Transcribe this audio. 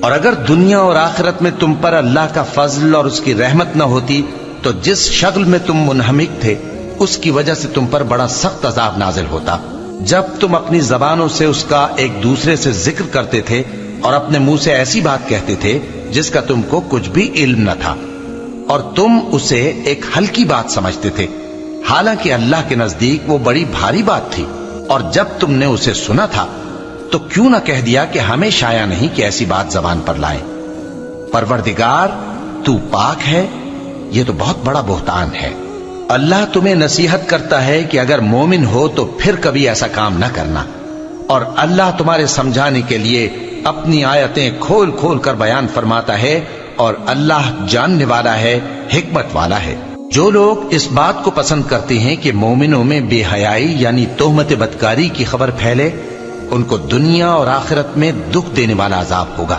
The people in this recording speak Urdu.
اور اگر دنیا اور آخرت میں تم پر اللہ کا فضل اور اس کی رحمت نہ ہوتی تو جس شغل میں تم منہمک تھے اس کی وجہ سے تم پر بڑا سخت عذاب نازل ہوتا، جب تم اپنی زبانوں سے اس کا ایک دوسرے سے ذکر کرتے تھے اور اپنے منہ سے ایسی بات کہتے تھے جس کا تم کو کچھ بھی علم نہ تھا، اور تم اسے ایک ہلکی بات سمجھتے تھے، حالانکہ اللہ کے نزدیک وہ بڑی بھاری بات تھی۔ اور جب تم نے اسے سنا تھا تو کیوں نہ کہہ دیا کہ ہمیں شایع نہیں کہ ایسی بات زبان پر لائیں۔ پروردگار تو پاک ہے، یہ تو بہت بڑا بہتان ہے۔ اللہ تمہیں نصیحت کرتا ہے کہ اگر مومن ہو تو پھر کبھی ایسا کام نہ کرنا، اور اللہ تمہارے سمجھانے کے لیے اپنی آیتیں کھول کھول کر بیان فرماتا ہے، اور اللہ جاننے والا ہے، حکمت والا ہے۔ جو لوگ اس بات کو پسند کرتے ہیں کہ مومنوں میں بے حیائی یعنی تہمت بدکاری کی خبر پھیلے، ان کو دنیا اور آخرت میں دکھ دینے والا عذاب ہوگا۔